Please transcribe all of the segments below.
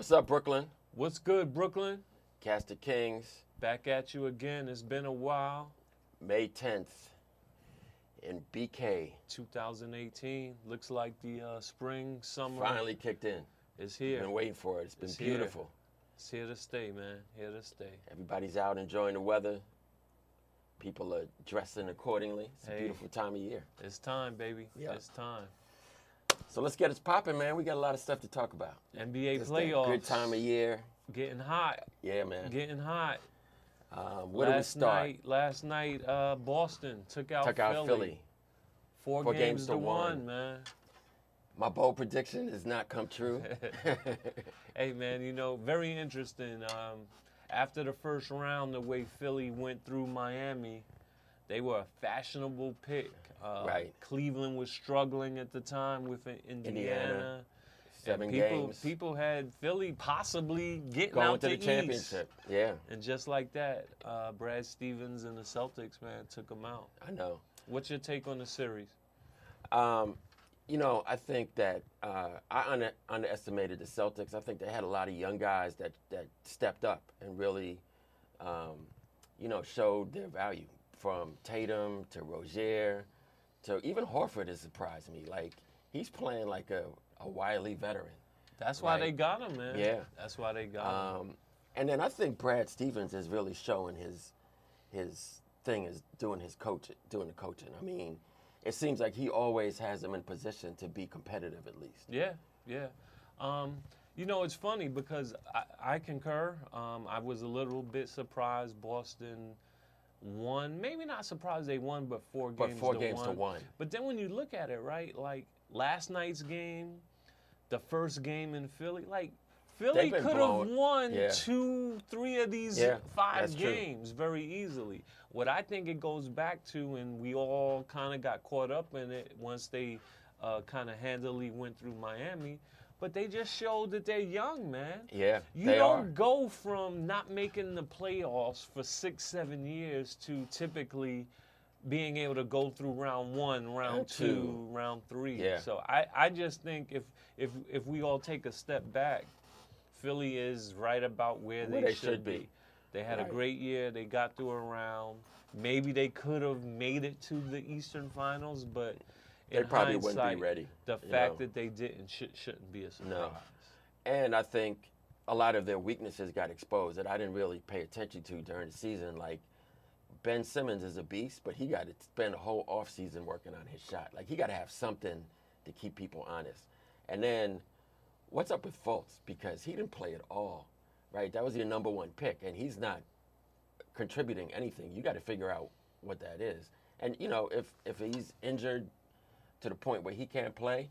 What's up, Brooklyn? What's good, Brooklyn? Cast of Kings, Back at you again. It's been a while. May 10th in BK. 2018. Looks like the spring, summer Finally kicked in. is here. Been waiting for it. It's been It's beautiful. Here. It's here to stay, man. Here to stay. Everybody's out enjoying the weather. People are dressing accordingly. It's a Hey. beautiful time of year. It's time, baby. Yeah. It's time. So let's get it popping, man. We got a lot of stuff to talk about. NBA It's that playoffs. good time of year. Getting hot. Yeah, man. Getting hot. Where do we start? Last night, Boston took out Philly. Four games to one, man. My bold prediction has not come true. Hey, man, very interesting. After the first round, the way Philly went through Miami, they were a fashionable pick. Right. Cleveland was struggling at the time with Indiana. Seven People, games. people had Philly possibly getting Going out to the East. championship. Yeah, And just like that, Brad Stevens and the Celtics, man, took them out. I know. What's your take on the series? I think that I underestimated the Celtics. I think they had a lot of young guys that stepped up and really, showed their value. From Tatum to Rozier to even Horford has surprised me. Like, he's playing like a wily veteran. That's why Right. they got him, man. Yeah. That's why they got him. And then I think Brad Stevens is really showing his thing is doing the coaching. I mean, it seems like he always has them in position to be competitive at least. Yeah. It's funny because I concur. I was a little bit surprised Boston won. Maybe not surprised they won, but four games to one. But then when you look at it, right, like last night's game, the first game in Philly, like Philly They've been could have blowing. won Yeah. 2-3 of these that's 5 true. games very easily. What I think it goes back to, and we all kind of got caught up in it once they kind of handily went through Miami, but they just showed that they're young, man. Yeah, You they don't are. go from not making the playoffs for 6-7 years to typically being able to go through round 1, round 2, round 3. Yeah. So I just think if we all take a step back, Philly is right about where they should be. They had a Right. great year. They got through a round. Maybe they could have made it to the Eastern Finals, but They in probably wouldn't be hindsight, ready, The you fact know. that they didn't shouldn't be a surprise. No. And I think a lot of their weaknesses got exposed that I didn't really pay attention to during the season. Like, Ben Simmons is a beast, but he got to spend a whole offseason working on his shot. Like, he got to have something to keep people honest. And then, what's up with Fultz? Because he didn't play at all, right? That was your number 1 pick, and he's not contributing anything. You got to figure out what that is. And, if he's injured to the point where he can't play,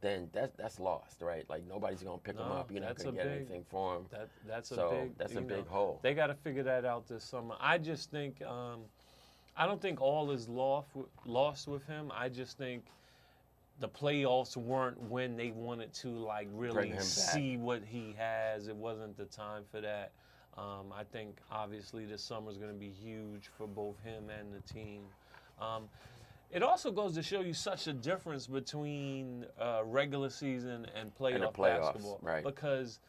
then that's lost, right? Like, nobody's going to pick him up. You're not going to get anything for him. That's a big hole. They got to figure that out this summer. I just think I don't think all is lost with him. I just think the playoffs weren't when they wanted to Bring really him back. see what he has. It wasn't the time for that. I think obviously this summer is going to be huge for both him and the team. It also goes to show you such a difference between regular season and playoff playoffs, basketball. right. Because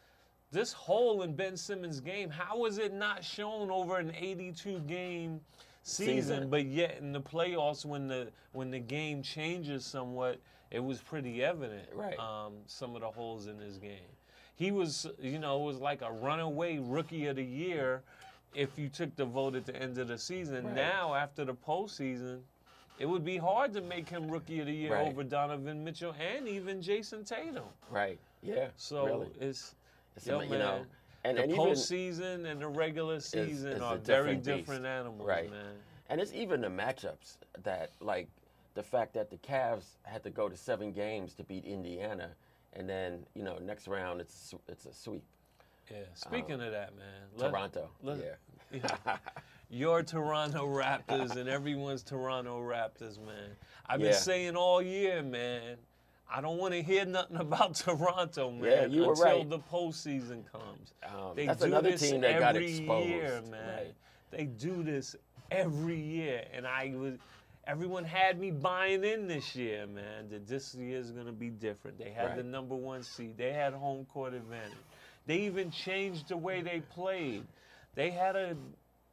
this hole in Ben Simmons' game, how was it not shown over an 82-game season, but yet in the playoffs when the game changes somewhat, it was pretty evident, Right. some of the holes in his game. He was, it was like a runaway rookie of the year if you took the vote at the end of the season. Right. Now, after the postseason, it would be hard to make him Rookie of the Year Right. over Donovan Mitchell and even Jason Tatum. Right. Yeah. So really. it's And the even postseason and the regular season is are a very different beast. different animals, Right. man. And it's even the matchups that, like, the fact that the Cavs had to go to 7 games to beat Indiana, and then next round it's a sweep. Yeah. Speaking of that, man. Toronto. Yeah. Your Toronto Raptors and everyone's Toronto Raptors, man. I've been Yeah. saying all year, man, I don't want to hear nothing about Toronto, man, Yeah, you were until right. the postseason comes. They That's do another this team that got every exposed. year, man. Right. They do this every year, and everyone had me buying in this year, man, that this year is going to be different. They had Right. the number 1 seed. They had home court advantage. They even changed the way they played. They had an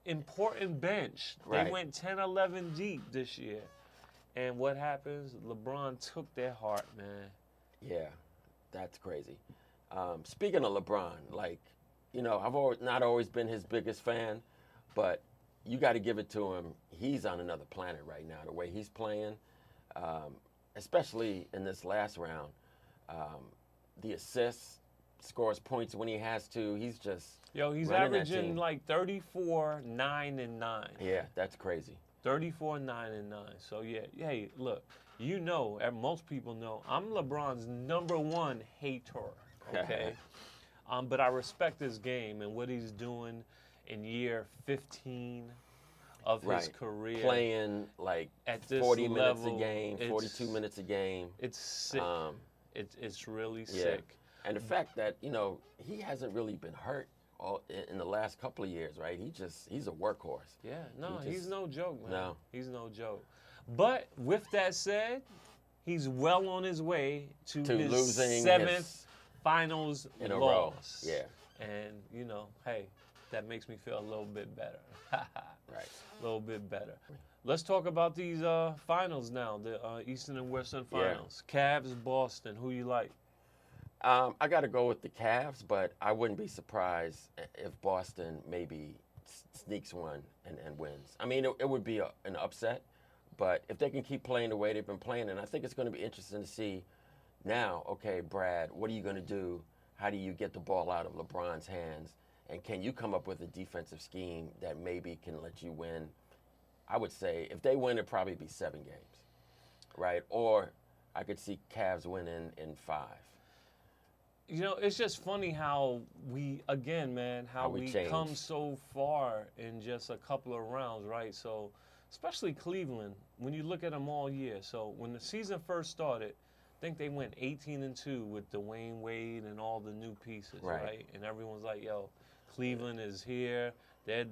important bench. They Right. went 10, 11 deep this year. And what happens? LeBron took their heart, man. Yeah, that's crazy. Speaking of LeBron, like, I've not always been his biggest fan, but you got to give it to him. He's on another planet right now. The way he's playing, especially in this last round, the assists, scores points when he has to. He's just He's running that averaging team. like 34, 9, and 9. Yeah, that's crazy. 34, 9, and 9. So, yeah, hey, look, and most people know, I'm LeBron's #1 hater, okay? But I respect his game and what he's doing in year 15 of his career. Playing like At this 40 minutes a level, game, it's- 42 minutes a game. It's sick. It's really Yeah. sick. And the fact that, he hasn't really been hurt in the last couple of years, right? He's a workhorse. Yeah, no, He he's just- no joke, man. No. He's no joke. But with that said, he's well on his way to To his losing 7th his- finals in a loss. row. Yeah, And, hey, that makes me feel a little bit better. right. A little bit better. Let's talk about these finals now, the Eastern and Western Yeah. finals. Cavs, Boston. Who you like? I got to go with the Cavs, but I wouldn't be surprised if Boston maybe sneaks one and wins. I mean, it would be an upset, but if they can keep playing the way they've been playing, and I think it's going to be interesting to see now, okay, Brad, what are you going to do? How do you get the ball out of LeBron's hands? And can you come up with a defensive scheme that maybe can let you win? I would say if they win, it'd probably be 7 games, right? Or I could see Cavs winning in 5. It's just funny how we change. come so far in just a couple of rounds, right? So, especially Cleveland, when you look at them all year. So, when the season first started, I think they went 18-2 with Dwayne Wade and all the new pieces, right? And everyone's like, yo, Cleveland is here. They're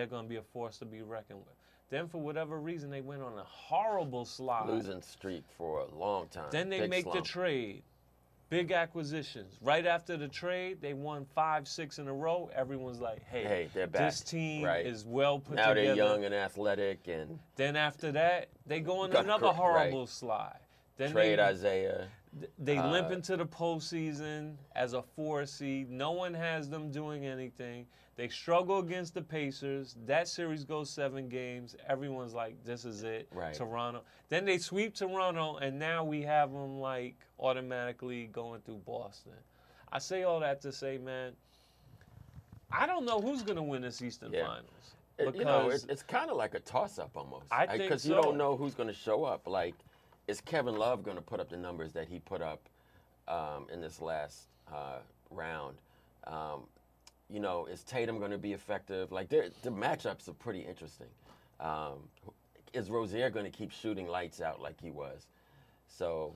going to be a force to be reckoned with. Then, for whatever reason, they went on a horrible slide. Losing streak for a long time. Then they Big make the slump. trade. Big acquisitions. Right after the trade, they won 5, 6 in a row. Everyone's like, hey, they're back. this team Right. is well put Now together. they're young and athletic and Then after that, they go on Got another right. horrible slide. Then trade Isaiah. they limp into the postseason as a 4 seed. No one has them doing anything. They struggle against the Pacers. That series goes 7 games. Everyone's like, this is it. Right. Toronto. Then they sweep Toronto, and now we have them like automatically going through Boston. I say all that to say, man, I don't know who's going to win this Eastern Yeah. Finals. It's kind of like a toss-up almost. I think Because you don't know who's going to show up. Like, is Kevin Love going to put up the numbers that he put up in this last round? Is Tatum going to be effective? Like, the matchups are pretty interesting. Is Rozier going to keep shooting lights out like he was? So,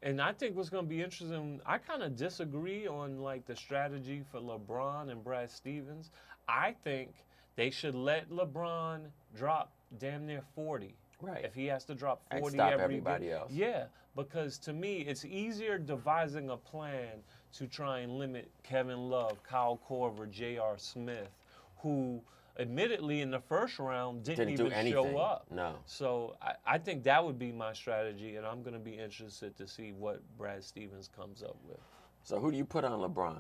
And I think what's going to be interesting, I kind of disagree on like the strategy for LeBron and Brad Stevens. I think they should let LeBron drop damn near 40. right. If he has to drop And 40 stop every everybody game. else. Yeah, because to me, it's easier devising a plan to try and limit Kevin Love, Kyle Korver, J.R. Smith, who admittedly in the first round didn't do even anything. show up. No. So I think that would be my strategy, and I'm going to be interested to see what Brad Stevens comes up with. So who do you put on LeBron?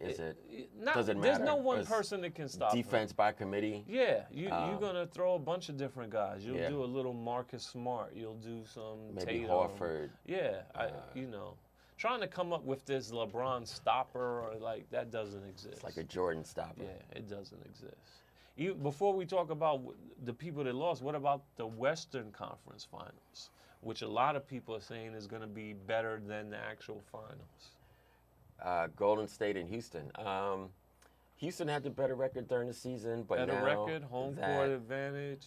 Does it There's matter? no one Is person that can stop him. defense by committee? Yeah, you're going to throw a bunch of different guys. You'll Yeah. do a little Marcus Smart. You'll do some Maybe Tatum. Horford. Yeah, trying to come up with this LeBron stopper or like that doesn't exist. It's like a Jordan stopper. Yeah, it doesn't exist. Before we talk about the people that lost, what about the Western Conference Finals, which a lot of people are saying is going to be better than the actual finals? Golden State and Houston. Houston had the better record during the season, but Better now record, home court advantage.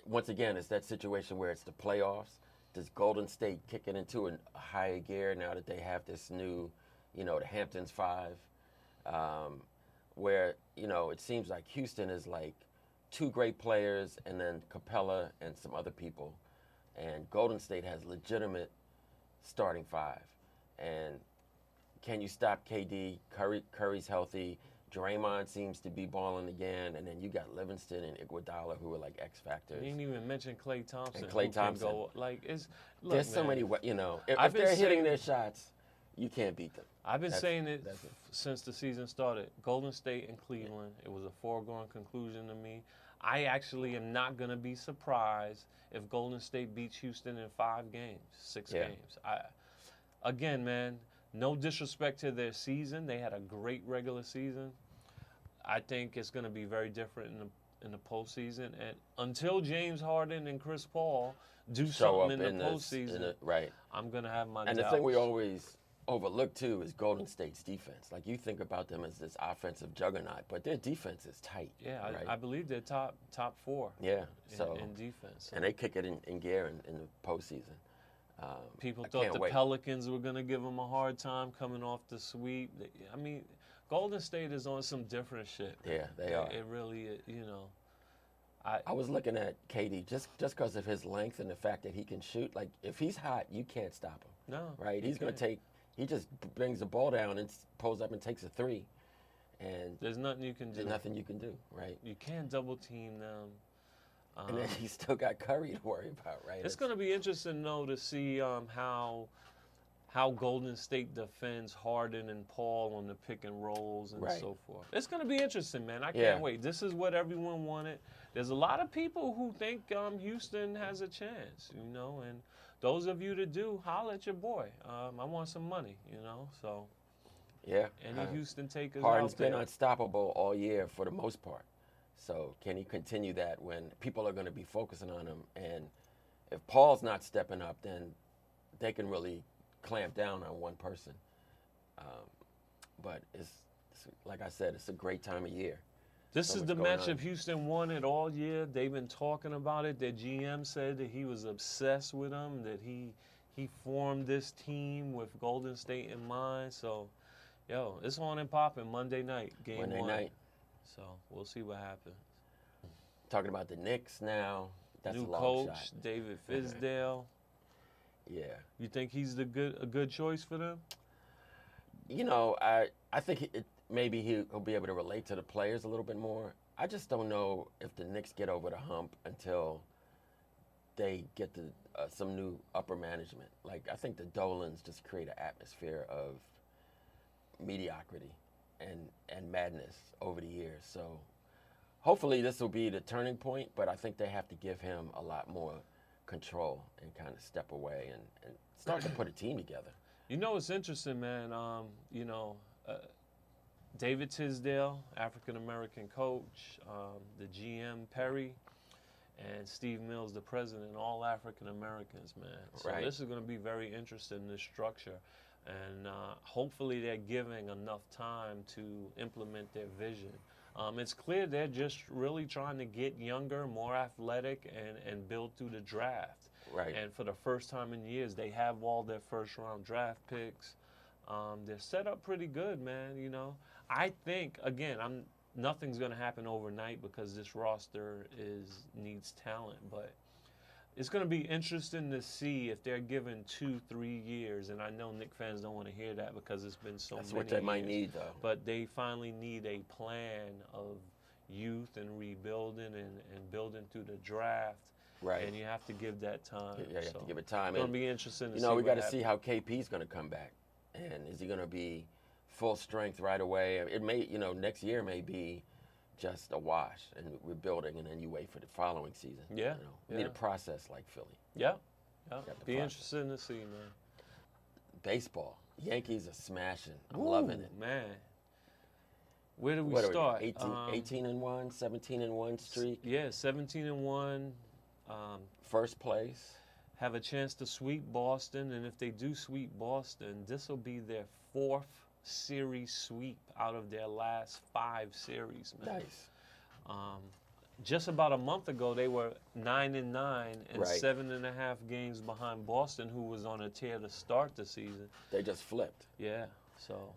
Once again, it's that situation where it's the playoffs. Does Golden State kick it into a higher gear now that they have this new, the Hamptons 5, where, it seems like Houston is like 2 great players and then Capella and some other people. And Golden State has legitimate starting 5. And can you stop KD? Curry's healthy. Draymond seems to be balling again, and then you got Livingston and Iguodala who are like X factors. You didn't even mention Klay Thompson. And Klay Thompson. There's so many, if I've been they're hitting saying- their shots, you can't beat them. I've been saying it that's it. since the season started. Golden State and Cleveland. It was a foregone conclusion to me. I actually am not going to be surprised if Golden State beats Houston in 5 games, 6 Yeah. games. Again, man, no disrespect to their season. They had a great regular season. I think it's going to be very different in the postseason. And until James Harden and Chris Paul do Show something up in the postseason, right. I'm going to have my And doubts. the thing we always overlook too is Golden State's defense. Like you think about them as this offensive juggernaut, but their defense is tight. Yeah, right? I believe they're top 4 Yeah. in, So in defense. and they kick it in gear in the postseason. People I thought can't the wait. Pelicans were going to give them a hard time coming off the sweep. I mean, Golden State is on some different shit. Yeah, they are. It really, I was looking at KD just because of his length and the fact that he can shoot. Like if he's hot, you can't stop him. No. Right? you He's going to can't. take. He just brings the ball down and pulls up and takes a 3, and There's nothing you can do. there's nothing you can do. Right? You can't double team them. And then he's still got Curry to worry about. Right? It's going to be interesting, though, to see how Golden State defends Harden and Paul on the pick and rolls and Right. so forth. It's going to be interesting, man. I can't Yeah. wait. This is what everyone wanted. There's a lot of people who think Houston has a chance, and those of you that do, holler at your boy. I want some money, so Yeah. any Houston takers Harden's out there. been unstoppable all year for the most part. So can he continue that when people are going to be focusing on him? And if Paul's not stepping up, then they can really clamp down on one person. But it's like I said, it's a great time of year. This So is much the going matchup on. Houston wanted all year. They've been talking about it. Their GM said that he was obsessed with them, that he formed this team with Golden State in mind. So, it's on and popping Monday night, game Monday 1. night. So we'll see what happens. Talking about the Knicks now. That's New a long coach, shot. David Fizdale. Yeah. You think he's a good choice for them? I think maybe he'll be able to relate to the players a little bit more. I just don't know if the Knicks get over the hump until they get some new upper management. Like, I think the Dolans just create an atmosphere of mediocrity and madness over the years. So hopefully this will be the turning point, but I think they have to give him a lot more control and kind of step away and start to put a team together. It's interesting, man. David Tisdale, African-American coach, the GM, Perry, and Steve Mills, the president, all African-Americans, man. So Right. this is going to be very interesting, this structure. And hopefully they're giving enough time to implement their vision. It's clear they're just really trying to get younger, more athletic, and build through the draft. Right. And for the first time in years, they have all their first-round draft picks. They're set up pretty good, man. I think nothing's going to happen overnight because this roster needs talent. But it's going to be interesting to see if they're given 2-3 years. And I know Knicks fans don't want to hear that because it's been so That's many what they might years. need, though. But they finally need a plan of youth and rebuilding and building through the draft. Right. And you have to give that time. Yeah, you have to give it time. It's going And, to be interesting to see. we what got to happens. see how KP's going to come back. And is he going to be full strength right away? It may, next year may be just a wash and we're building, and then you wait for the following season. Yeah, We need yeah. a process like Philly. Yeah. the Be process. interesting to see, man. Baseball. Yankees are smashing. I'm loving it. Man. Where do we What are start? 18-1, 17-1 streak. Yeah, 17-1. First place. Have a chance to sweep Boston, and if they do sweep Boston, this will be their 4th series sweep out of their last 5 series, man. Nice. Just about a month ago, they were 9-9 and Right. 7.5 games behind Boston, who was on a tear to start the season. They just flipped. Yeah, so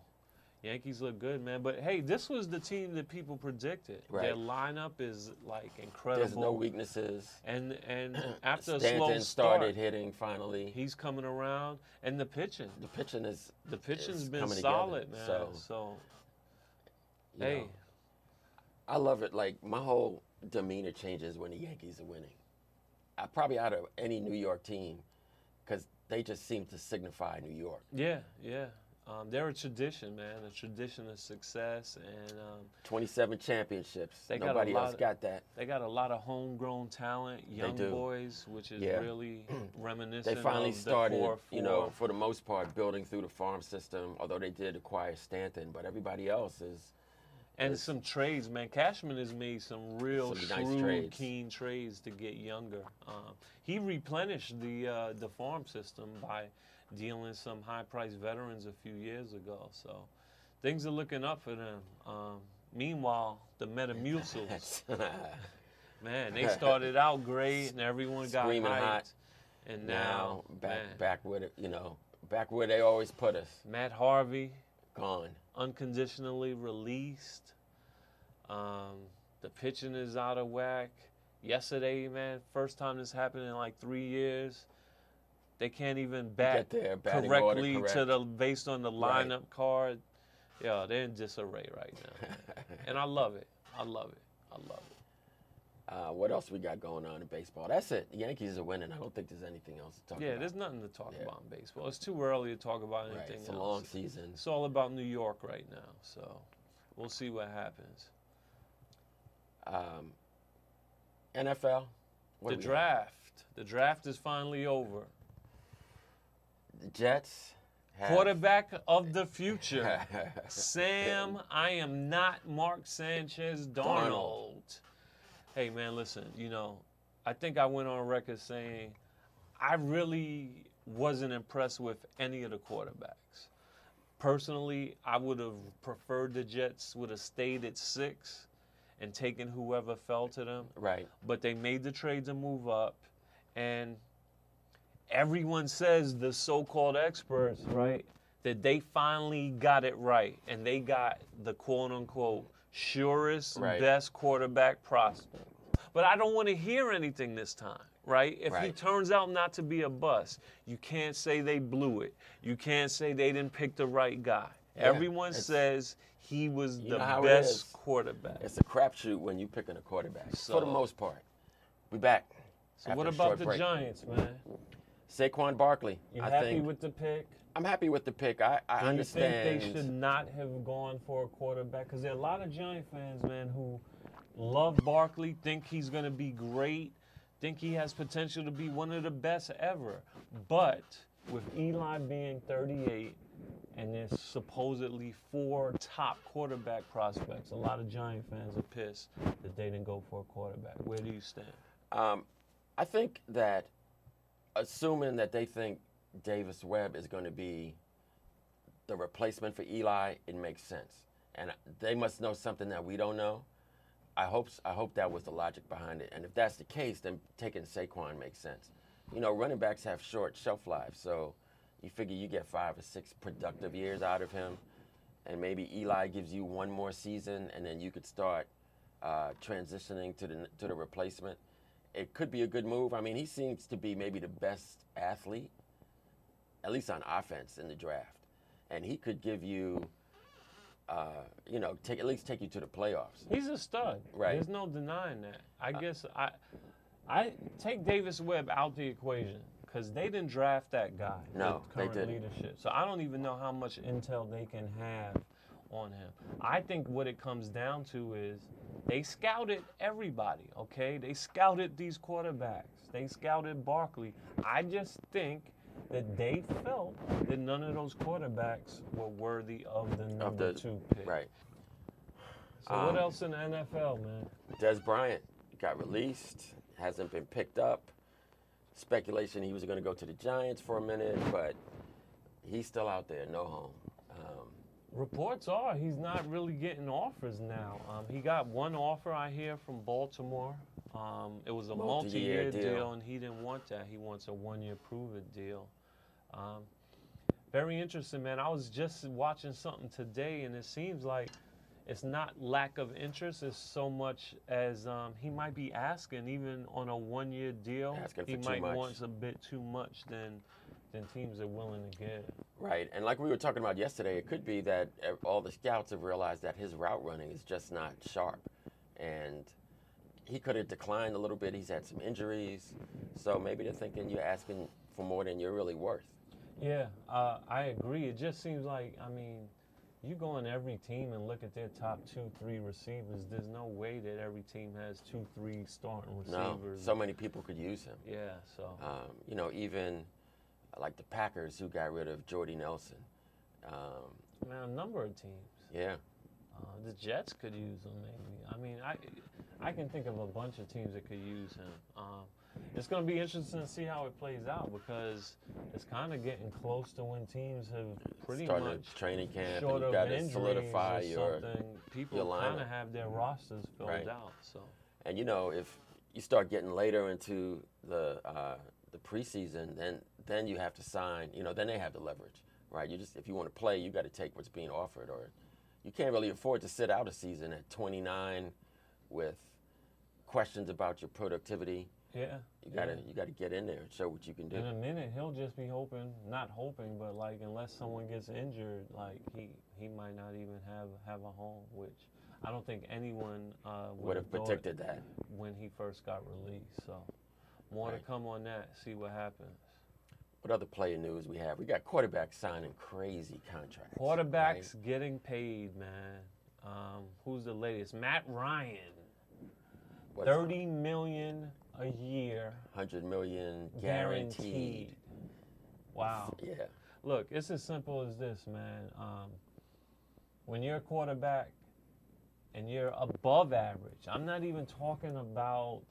Yankees look good, man. But, hey, this was the team that people predicted. Right. Their lineup is, like, incredible. There's no weaknesses. And after a Stanton slow start, started hitting finally. he's coming around. And the pitching. The pitching's been coming solid, together. man. So you hey. know, I love it. Like, my whole demeanor changes when the Yankees are winning. Probably out of any New York team, because they just seem to signify New York. Yeah. They're a tradition, man, a tradition of success. And 27 championships. Nobody else got that. They got a lot of homegrown talent, young boys, which is really reminiscent They finally of started, the 4-4. for the most part, building through the farm system, although they did acquire Stanton, but everybody else is. And some trades, man. Cashman has made some real Some nice shrewd, trades. keen trades to get younger. He replenished the farm system by dealing some high-priced veterans a few years ago. So things are looking up for them. Meanwhile, the Metamucils, man, they started out great and everyone got Screaming hyped. hot. And now back with it, back where they always put us. Matt Harvey, Gone. unconditionally released. The pitching is out of whack. Yesterday, man, first time this happened in like 3 years. They can't even bat Get their batting correctly order to correct. based on the lineup card. Yeah, they're in disarray right now, and I love it. I love it. What else we got going on in baseball? That's it. The Yankees are winning. I don't think there's anything else to talk about. Yeah, there's nothing to talk about in baseball. It's too early to talk about anything Right. It's a else. long season. It's all about New York right now, so we'll see what happens. NFL. What The do we got? draft. The draft is finally over. The Jets. Have Quarterback of the future. Sam, I am not Mark Sanchez Darnold. Hey, man, listen, I think I went on record saying I really wasn't impressed with any of the quarterbacks. Personally, I would have preferred the Jets would have stayed at 6 and taken whoever fell to them. Right. But they made the trade to move up, and everyone says, the so-called experts, right, that they finally got it right, and they got the quote-unquote surest, best quarterback prospect. But I don't want to hear anything this time, right? If he turns out not to be a bust, you can't say they blew it. You can't say they didn't pick the right guy. Yeah, everyone says he was the best quarterback. It's a crapshoot when you're picking a quarterback, for the most part. We back. So what about the Giants, man? Saquon Barkley. You happy with the pick? I'm happy with the pick. I understand. Do you think they should not have gone for a quarterback? Because there are a lot of Giant fans, man, who love Barkley, think he's going to be great, think he has potential to be one of the best ever. But with Eli being 38 and there's supposedly 4 top quarterback prospects, a lot of Giant fans are pissed that they didn't go for a quarterback. Where do you stand? I think that assuming that they think Davis Webb is going to be the replacement for Eli, it makes sense. And they must know something that we don't know. I hope that was the logic behind it. And if that's the case, then taking Saquon makes sense. Running backs have short shelf lives, so you figure you get 5 or 6 productive years out of him, and maybe Eli gives you one more season, and then you could start transitioning to the replacement. It could be a good move. I mean, he seems to be maybe the best athlete, at least on offense in the draft, and he could give you, at least take you to the playoffs. He's a stud. Right. There's no denying that. I guess I take Davis Webb out the equation because they didn't draft that guy. No, they didn't. Leadership. So I don't even know how much intel they can have on him. I think what it comes down to is they scouted everybody, okay? They scouted these quarterbacks. They scouted Barkley. I just think that they felt that none of those quarterbacks were worthy of the number 2 pick. Right. So what else in the NFL, man? Des Bryant got released, hasn't been picked up. Speculation he was going to go to the Giants for a minute, but he's still out there, no home. Reports are he's not really getting offers now. He got one offer, I hear, from Baltimore. It was a multi-year deal, and he didn't want that. He wants a 1-year prove-it deal. Very interesting, man. I was just watching something today, and it seems like it's not lack of interest. It's so much as he might be asking, even on a 1-year deal, Asking for he too might much. want a bit too much than teams are willing to give. Right, and like we were talking about yesterday, it could be that all the scouts have realized that his route running is just not sharp, and he could have declined a little bit. He's had some injuries, so maybe they're thinking you're asking for more than you're really worth. Yeah, I agree. It just seems like, I mean, you go on every team and look at their top 2-3 receivers. There's no way that every team has 2-3 starting receivers. No, so many people could use him. Yeah, so. You know, even like the Packers who got rid of Jordy Nelson. Man, a number of teams. Yeah. The Jets could use him, maybe. I mean, I can think of a bunch of teams that could use him. It's going to be interesting to see how it plays out because it's kind of getting close to when teams have pretty Starting much training camp, short and you of got to injuries solidify or your something. People lineup. kind of have their rosters filled Right. out. So. And you know, if you start getting later into the preseason, then you have to sign. You know, then they have the leverage, right? If you want to play, you got to take what's being offered, or you can't really afford to sit out a season at 29 with questions about your productivity. Yeah. You gotta get in there and show what you can do. In a minute, he'll just be not hoping, but like unless someone gets injured, like he might not even have a home, which I don't think anyone would have predicted that when he first got released. So more to come on that. See what happens. What other player news we have? We got quarterbacks signing crazy contracts. Quarterbacks right? getting paid, man. Who's the latest? Matt Ryan. $30 million a year. $100 million guaranteed. Wow. Yeah. Look, it's as simple as this, man. When you're a quarterback and you're above average, I'm not even talking about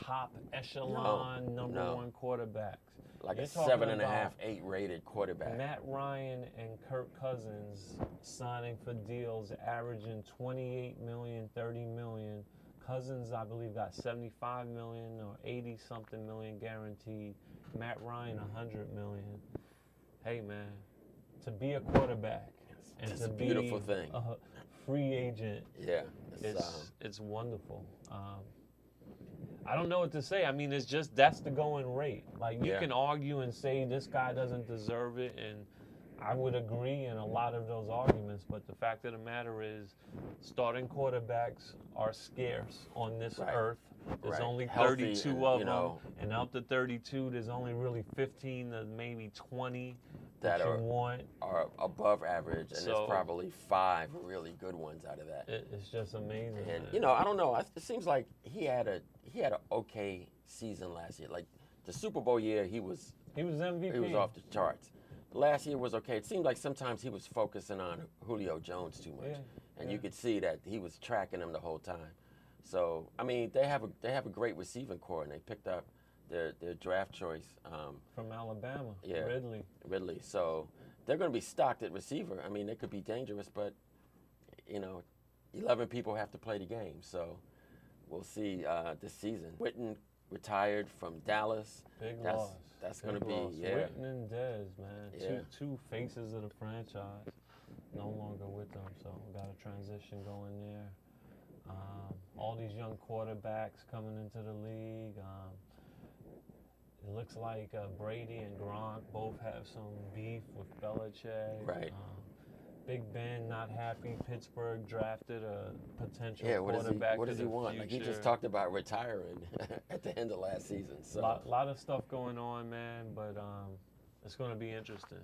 top echelon number one quarterbacks. Like You're a talking 7.5, 8 rated quarterback. Matt Ryan and Kirk Cousins signing for deals averaging $28 million, $30 million. Cousins, I believe, got $75 million or 80-something million guaranteed. Matt Ryan, $100 million. Hey, man, to be a quarterback and It's to a beautiful be thing. a free agent, Yeah. it's wonderful. I don't know what to say. I mean, that's the going rate. Like, you can argue and say this guy doesn't deserve it, and I would agree in a lot of those arguments, but the fact of the matter is starting quarterbacks are scarce on this earth. There's only 32 of them, and of the 32, there's only really 15 to maybe 20 that are above average, and there's probably 5 really good ones out of that. It's just amazing. And man. I don't know. It seems like he had an okay season last year. Like the Super Bowl year, he was MVP. He was off the charts. Last year was okay. It seemed like sometimes he was focusing on Julio Jones too much, and you could see that he was tracking him the whole time. So I mean, they have a great receiving core, and they picked up their draft choice from Alabama, Ridley. So they're going to be stocked at receiver. I mean, they could be dangerous, but 11 people have to play the game. So we'll see this season. Witten retired from Dallas. Big loss. That's going to be Witten and Dez, man. Yeah. Two faces of the franchise. No longer with them, so we got a transition going there. All these young quarterbacks coming into the league. It looks like Brady and Gronk both have some beef with Belichick. Right. Big Ben not happy. Pittsburgh drafted a potential Yeah, quarterback. what does he want? Future. Like he just talked about retiring at the end of last season. So a lot of stuff going on, man. But it's going to be interesting.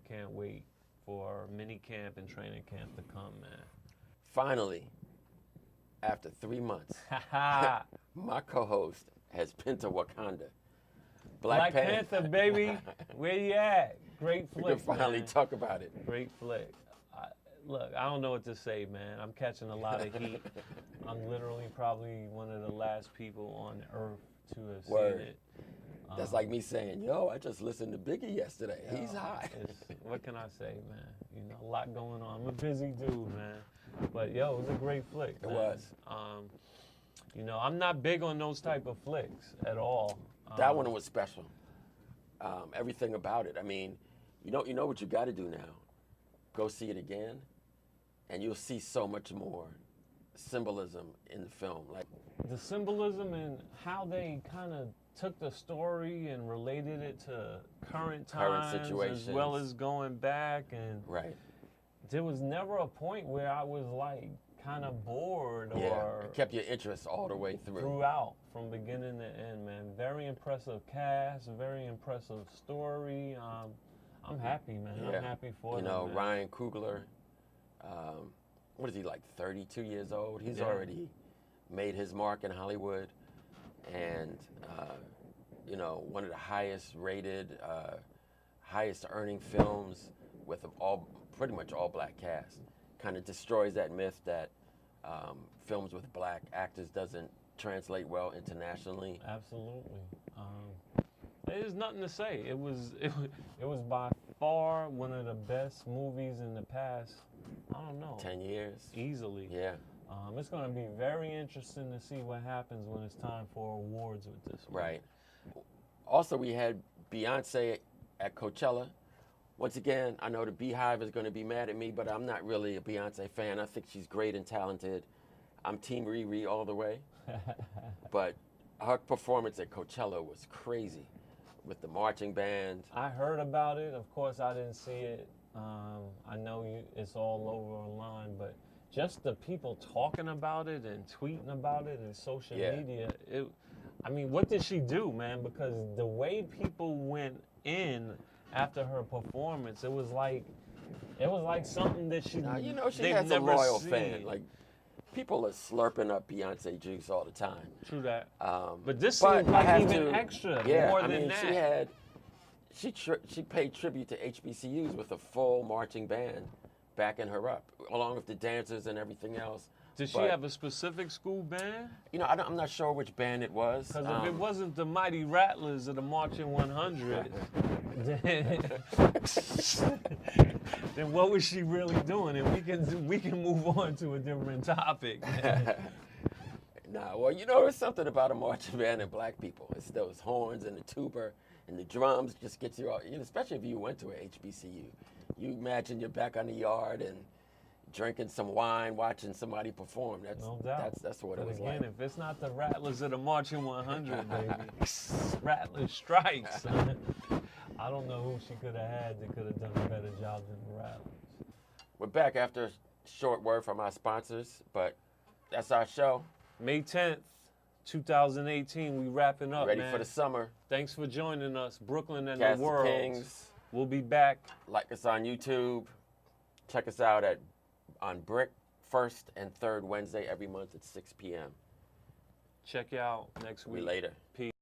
Can't wait for mini camp and training camp to come, man. Finally, after 3 months, my co-host has been to Wakanda. Black Panther, baby. Where you at? Great flick, We can finally man. talk about it. Great flick. Look, I don't know what to say, man. I'm catching a lot of heat. I'm literally probably one of the last people on earth to have seen it. That's like me saying, yo, I just listened to Biggie yesterday. He's hot. What can I say, man? A lot going on. I'm a busy dude, man. But, yo, it was a great flick. It was. I'm not big on those type of flicks at all. That one was special. Everything about it. I mean, You know what you got to do now? Go see it again, and you'll see so much more symbolism in the film. Like the symbolism and how they kind of took the story and related it to current times, situations, as well as going back. And right. there was never a point where I was like kind of bored Yeah, or it kept your interest all the way through. throughout, from beginning to end, man. Very impressive cast, very impressive story. I'm happy, man. Yeah. I'm happy for You them, know, man. Ryan Coogler, what is he, like 32 years old? He's Yeah. already made his mark in Hollywood, and you know, one of the highest rated, highest earning films with pretty much all black cast. Kind of destroys that myth that films with black actors doesn't translate well internationally. Absolutely. There's nothing to say. It was by far one of the best movies in the past, I don't know, 10 years. easily. Yeah. It's going to be very interesting to see what happens when it's time for awards with this one. Right. Also, we had Beyonce at Coachella. Once again, I know the Beehive is going to be mad at me, but I'm not really a Beyonce fan. I think she's great and talented. I'm Team Riri all the way. But her performance at Coachella was crazy with the marching band. I heard about it. Of course, I didn't see it. I know it's all over online, but just the people talking about it and tweeting about it in social media, I mean, what did she do, man? Because the way people went in after her performance, it was like something that she. You know, she they've has a never loyal seen. fan. Like, people are slurping up Beyonce juice all the time. True that. But But this I seemed like have even to- extra, Yeah, more I than mean, that. she paid tribute to HBCUs with a full marching band backing her up, along with the dancers and everything else. Did she But, have a specific school band? You know, I'm not sure which band it was. Because if it wasn't the Mighty Rattlers of the Marching 100, then what was she really doing? And we can move on to a different topic. Nah, well, you know, there's something about a marching band and black people. It's those horns and the tuba and the drums just gets you all, especially if you went to a HBCU. You imagine you're back on the yard and drinking some wine, watching somebody perform. No doubt. That's what it But was again, like. if it's not the Rattlers of the Marching 100, baby, Rattlers strikes. I don't know who she could have had that could have done a better job than the Rattlers. We're back after a short word from our sponsors, but that's our show. May 10th, 2018, we wrapping up, Ready man. for the summer. Thanks for joining us, Brooklyn and Cast the of world. Kings. We'll be back. Like us on YouTube. Check us out on Brick, first and third Wednesday every month at 6 p.m. Check you out next We week. later. Peace.